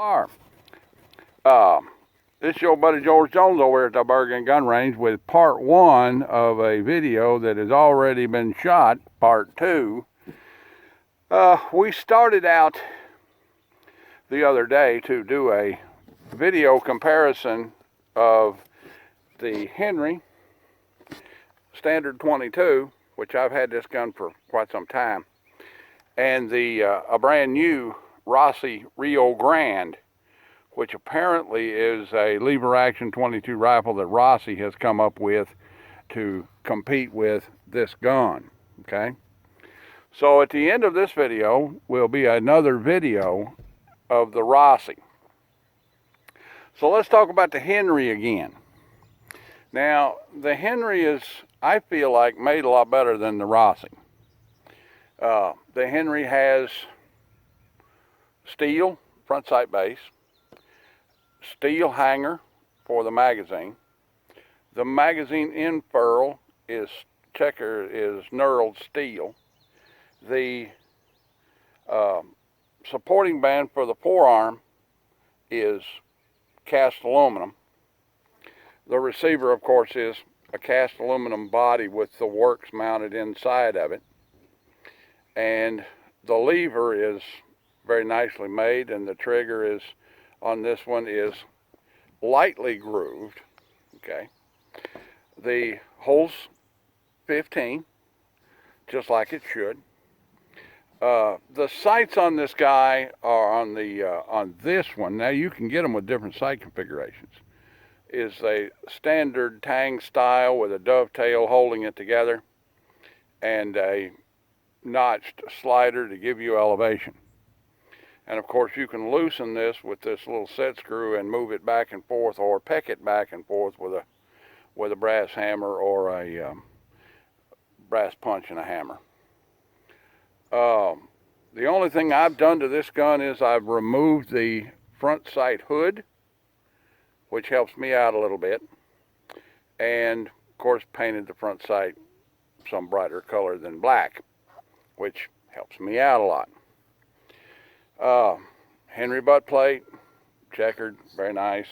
are. This is your buddy George Jones over here at the Bergen Gun Range with part 1 of a video that has already been shot, part 2. We started out the other day to do a video comparison of the Henry Standard 22, which I've had this gun for quite some time, and the a brand new Rossi Rio Grande, which apparently is a lever action 22 rifle that Rossi has come up with to compete with this gun. Okay, so at the end of this video will be another video of the Rossi. So let's talk about the Henry again. Now the Henry is, I feel like, made a lot better than the Rossi. The Henry has steel front sight base, steel hanger for the magazine. The magazine in-furl is knurled steel. The supporting band for the forearm is cast aluminum. The receiver, of course, is a cast aluminum body with the works mounted inside of it. And the lever is very nicely made, and the trigger is, on this one, is lightly grooved. Okay, the hole's 15, just like it should. The sights on this guy are on this one. Now you can get them with different sight configurations. Is a standard tang style with a dovetail holding it together, and a notched slider to give you elevation. And of course you can loosen this with this little set screw and move it back and forth, or peck it back and forth with a brass hammer or a brass punch and a hammer. The only thing I've done to this gun is I've removed the front sight hood, which helps me out a little bit, and of course painted the front sight some brighter color than black, which helps me out a lot. Henry butt plate, checkered, very nice.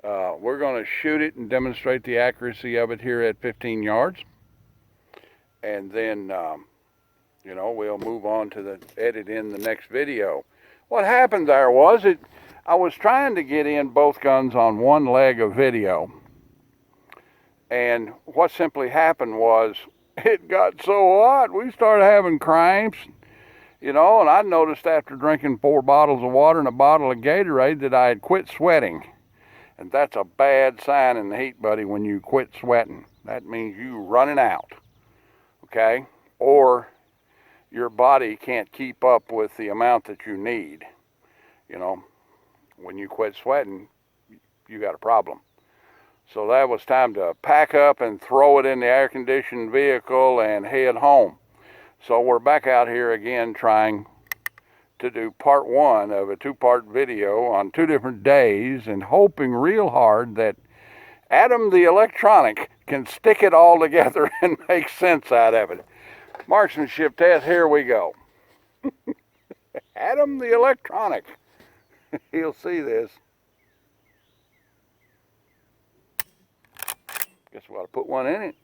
We're going to shoot it and demonstrate the accuracy of it here at 15 yards, and then we'll move on to the edit in the next video. What happened there was I was trying to get in both guns on one leg of video, and what simply happened was it got so hot we started having cramps, and I noticed after drinking 4 bottles of water and a bottle of Gatorade that I had quit sweating. And that's a bad sign in the heat, buddy, when you quit sweating. That means you running out, okay? Or your body can't keep up with the amount that you need. When you quit sweating, you got a problem. So that was time to pack up and throw it in the air-conditioned vehicle and head home. So we're back out here again trying to do part 1 of a 2-part video on 2 different days, and hoping real hard that Adam the electronic can stick it all together and make sense out of it. Marksmanship test, here we go. Adam the electronic. He'll see this. Guess we ought to put one in it.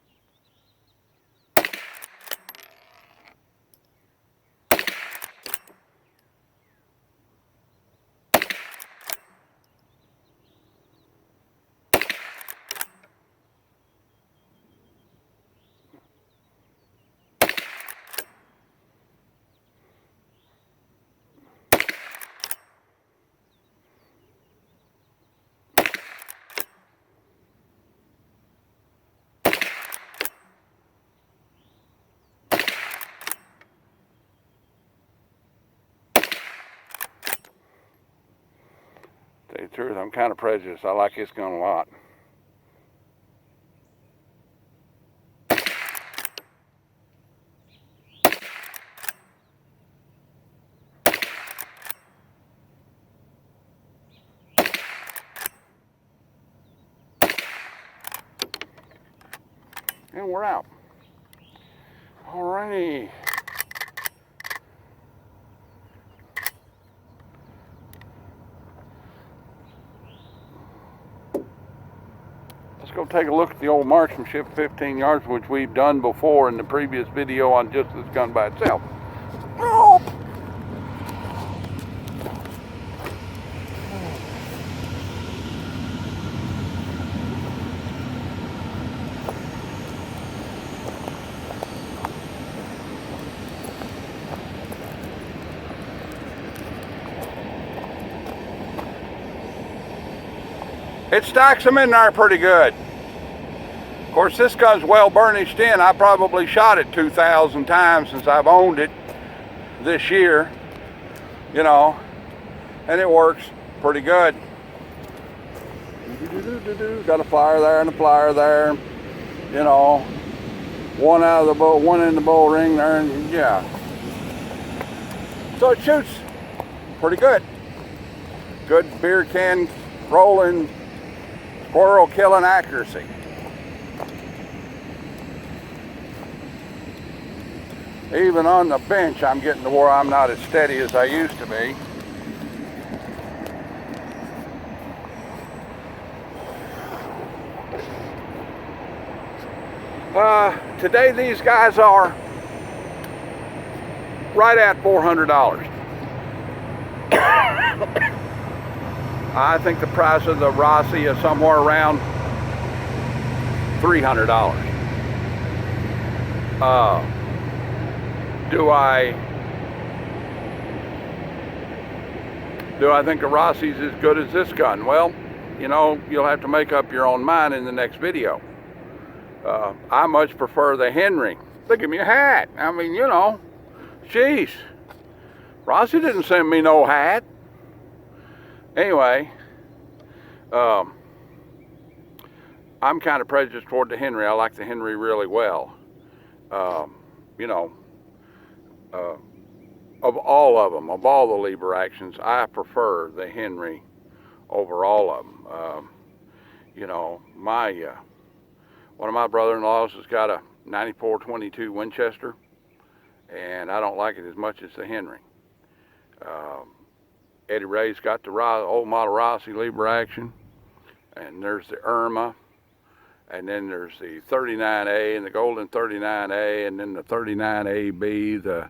Tell you the truth, I'm kind of prejudiced. I like this gun a lot. And we're out. Alrighty. go take a look at the old marksmanship 15 yards, which we've done before in the previous video on just this gun by itself. Oh. It stacks them in there pretty good. Of course, this gun's well burnished in. I probably shot it 2,000 times since I've owned it this year, you know, and it works pretty good. Got a plier there and a plier there, you know, one out of the bow, one in the bow ring there, and yeah. So it shoots pretty good. Good beer can rolling, squirrel killing accuracy. Even on the bench, I'm getting to where I'm not as steady as I used to be. Today these guys are right at $400. I think the price of the Rossi is somewhere around $300. Do I think the Rossi's as good as this gun? Well, you know, you'll have to make up your own mind in the next video. I much prefer the Henry. Look at me, a hat. I mean, you know, jeez. Rossi didn't send me no hat. Anyway, I'm kind of prejudiced toward the Henry. I like the Henry really well. You know, of all of them, of all the lever actions, I prefer the Henry over all of them. You know, one of my brother-in-laws has got a 94-22 Winchester, and I don't like it as much as the Henry. Eddie Ray's got the old model Rossi lever action, and there's the Irma, and then there's the 39A and the Golden 39A, and then the 39AB, the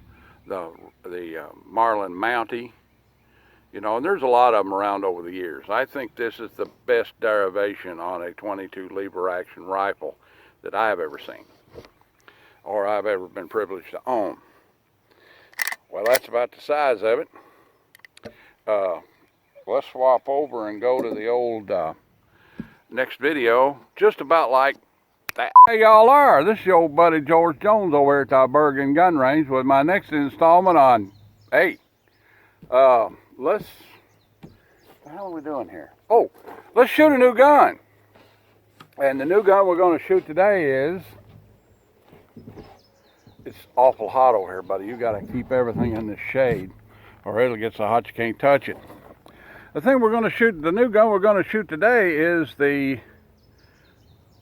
Marlin Mountie. You know, and there's a lot of them around over the years. I think this is the best derivation on a 22 lever action rifle that I have ever seen, or I've ever been privileged to own. Well, that's about the size of it. Let's swap over and go to the old next video, just about like that. Hey, y'all are. This is your old buddy George Jones over here at the Bergen Gun Range with my next installment on 8. What the hell are we doing here? Oh, let's shoot a new gun. And the new gun we're going to shoot today is, it's awful hot over here, buddy. You got to keep everything in the shade, or it'll get so hot you can't touch it. The thing we're going to shoot, the new gun we're going to shoot today is the,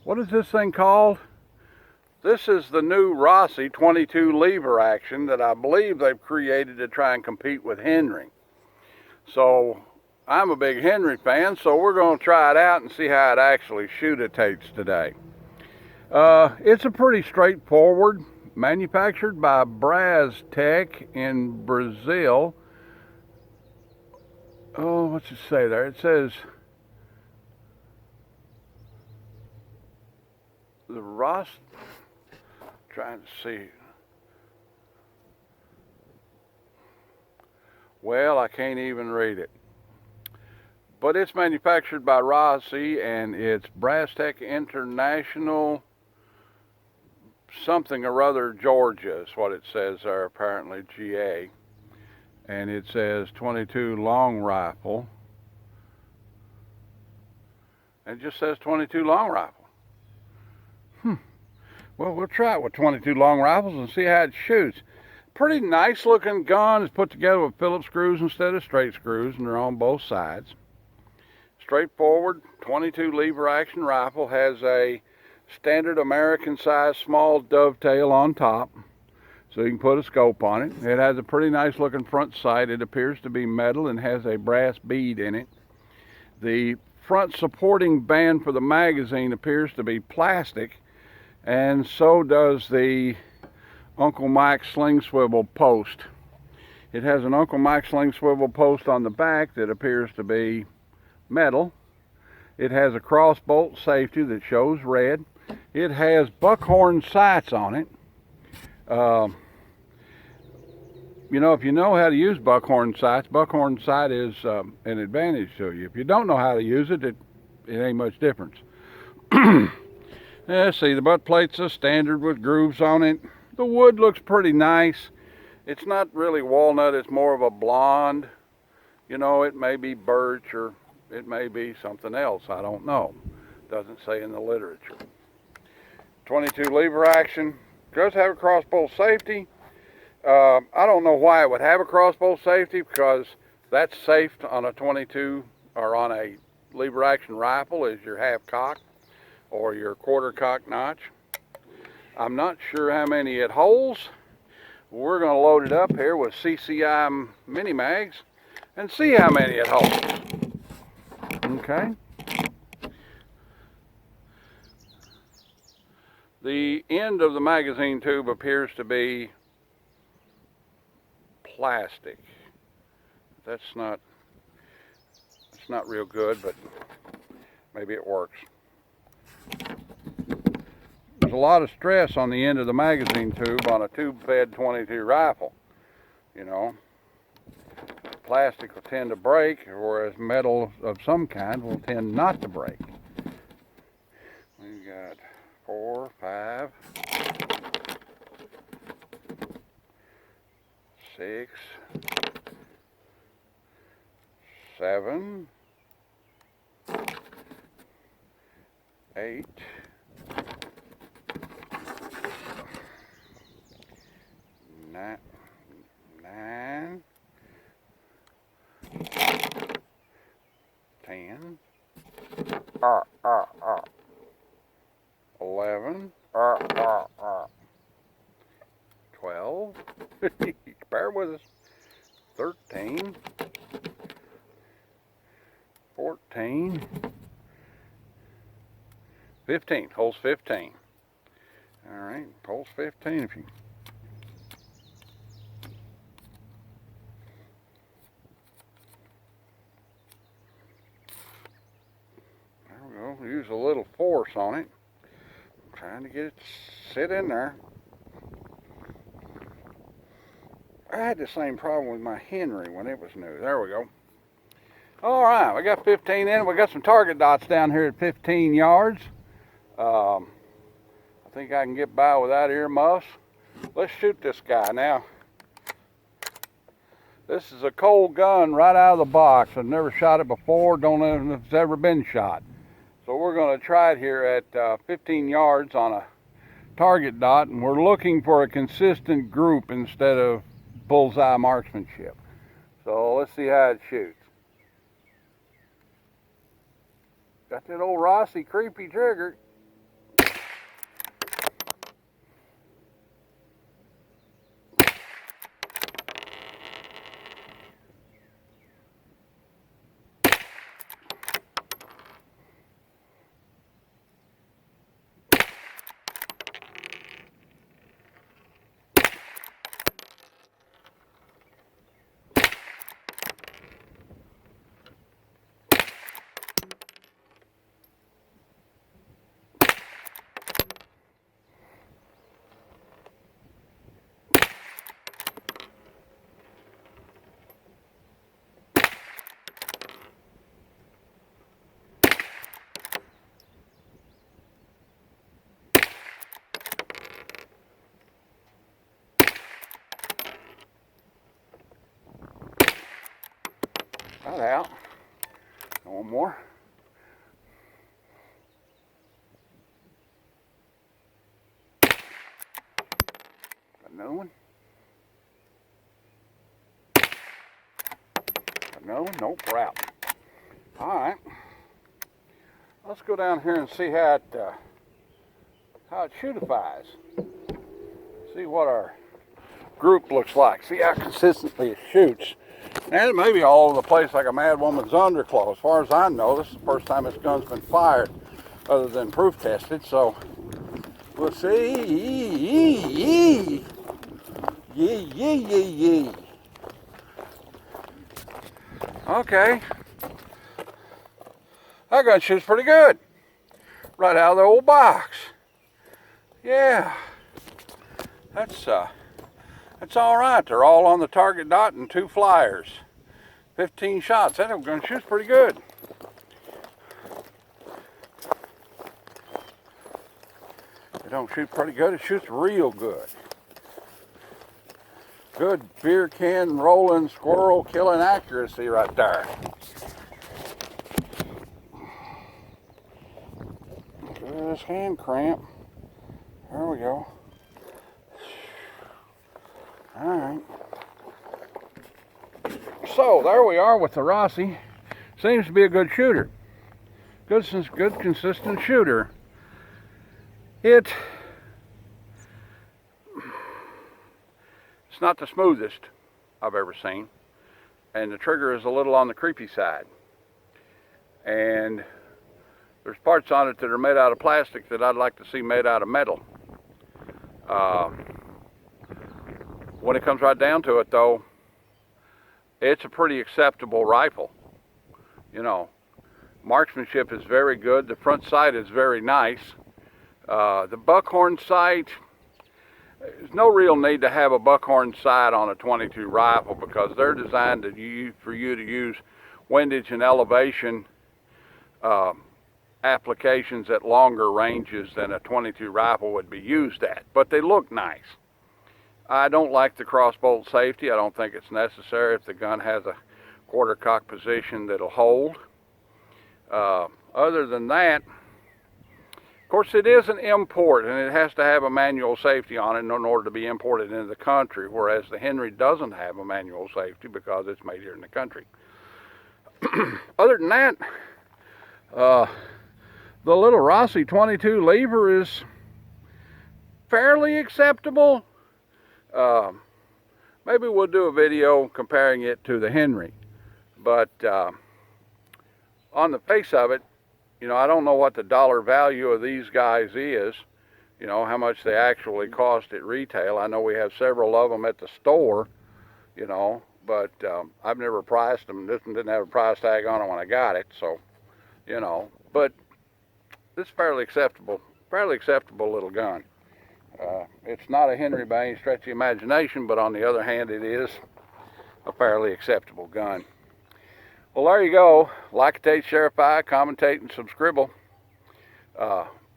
what is this thing called? This is the new Rossi 22 lever action that I believe they've created to try and compete with Henry. So I'm a big Henry fan, so we're going to try it out and see how it actually shootates today. It's a pretty straightforward, manufactured by Brastek in Brazil. Oh, what's it say there? It says the Ross. Trying to see. Well, I can't even read it. But it's manufactured by Rossi, and it's Brastek International something or other Georgia is what it says there, apparently GA. And it says 22 long rifle. It just says 22 long rifle. Well, we'll try it with 22 long rifles and see how it shoots. Pretty nice looking gun. It's put together with Phillips screws instead of straight screws, and they're on both sides. Straightforward 22 lever action rifle. Has a standard American size small dovetail on top, so you can put a scope on it. It has a pretty nice looking front sight. It appears to be metal and has a brass bead in it. The front supporting band for the magazine appears to be plastic, and so does the Uncle Mike's sling swivel post. It has an Uncle Mike's sling swivel post on the back that appears to be metal. It has a cross bolt safety that shows red. It has buckhorn sights on it. You know, if you know how to use buckhorn sight is an advantage to you. If you don't know how to use it, it ain't much difference. Let's see, the butt plate's a standard with grooves on it. The wood looks pretty nice. It's not really walnut, it's more of a blonde. You know, it may be birch or it may be something else, I don't know. Doesn't say in the literature. 22 lever action. Does have a crossbow safety. I don't know why it would have a crossbow safety, because that's safe on a 22 or on a lever action rifle is your half cock or your quarter cock notch. I'm not sure how many it holds. We're going to load it up here with CCI mini mags and see how many it holds. Okay. The end of the magazine tube appears to be plastic. It's not real good, but maybe it works. There's a lot of stress on the end of the magazine tube on a tube-fed 22 rifle. You know, plastic will tend to break, whereas metal of some kind will tend not to break. We got 4, 5, 6, 7, 8, 9, 10, 11, 12, bear with us, 13, 14, 15, holds 15. All right, holds 15 if you. There we go, use a little force on it. I'm trying to get it to sit in there. I had the same problem with my Henry when it was new. There we go. All right, we got 15 in it. We got some target dots down here at 15 yards. I think I can get by without earmuffs. Let's shoot this guy now. This is a cold gun right out of the box. I've never shot it before. Don't know if it's ever been shot. So we're going to try it here at 15 yards on a target dot, and we're looking for a consistent group instead of bullseye marksmanship. So let's see how it shoots. Got that old Rossi creepy trigger. That out. One more. Got another one. Got another one. Nope, we're out. All right. Let's go down here and see how it shootifies. See what our group looks like. See how consistently it shoots. And it may be all over the place like a mad woman's underclothes. As far as I know, this is the first time this gun's been fired other than proof tested, so we'll see. Yee. Okay. That gun shoots pretty good. Right out of the old box. Yeah. That's all right. They're all on the target dot and 2 flyers. 15 shots. That gun shoots pretty good. It don't shoot pretty good. It shoots real good. Good beer can rolling, squirrel killing accuracy right there. This hand cramp. There we go. Alright. So there we are with the Rossi. Seems to be a good shooter. Good consistent shooter. It's not the smoothest I've ever seen. And the trigger is a little on the creepy side. And there's parts on it that are made out of plastic that I'd like to see made out of metal. When it comes right down to it though, it's a pretty acceptable rifle. You know, marksmanship is very good. The front sight is very nice. The buckhorn sight, there's no real need to have a buckhorn sight on a .22 rifle because they're designed for you to use windage and elevation applications at longer ranges than a .22 rifle would be used at. But they look nice. I don't like the crossbolt safety. I don't think it's necessary if the gun has a quarter cock position that'll hold. Other than that, of course, it is an import and it has to have a manual safety on it in order to be imported into the country, whereas the Henry doesn't have a manual safety because it's made here in the country. Other than that, the little Rossi 22 lever is fairly acceptable. Maybe we'll do a video comparing it to the Henry, but on the face of it, you know, I don't know what the dollar value of these guys is, you know, how much they actually cost at retail. I know we have several of them at the store, you know, but I've never priced them. This one didn't have a price tag on it when I got it, so, you know, but it's fairly acceptable little gun. It's not a Henry by any stretch of the imagination, but on the other hand, it is a fairly acceptable gun. Well, there you go. Like-a-tate, share-a-fi, commentate, and subscribe.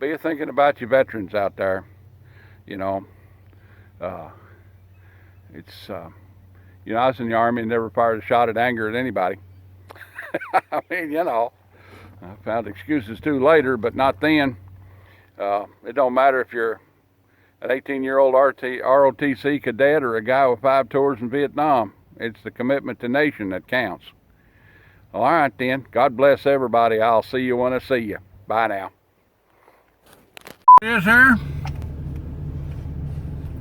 Be thinking about your veterans out there. You know, you know, I was in the Army and never fired a shot at anger at anybody. I mean, you know, I found excuses too later, but not then. It don't matter if you're an 18-year-old ROTC cadet or a guy with 5 tours in Vietnam. It's the commitment to nation that counts. All right then. God bless everybody. I'll see you when I see you. Bye now. Yes, sir.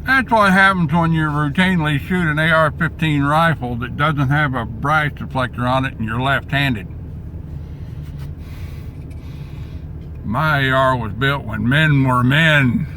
That's what happens when you routinely shoot an AR-15 rifle that doesn't have a brass deflector on it and you're left-handed. My AR was built when men were men.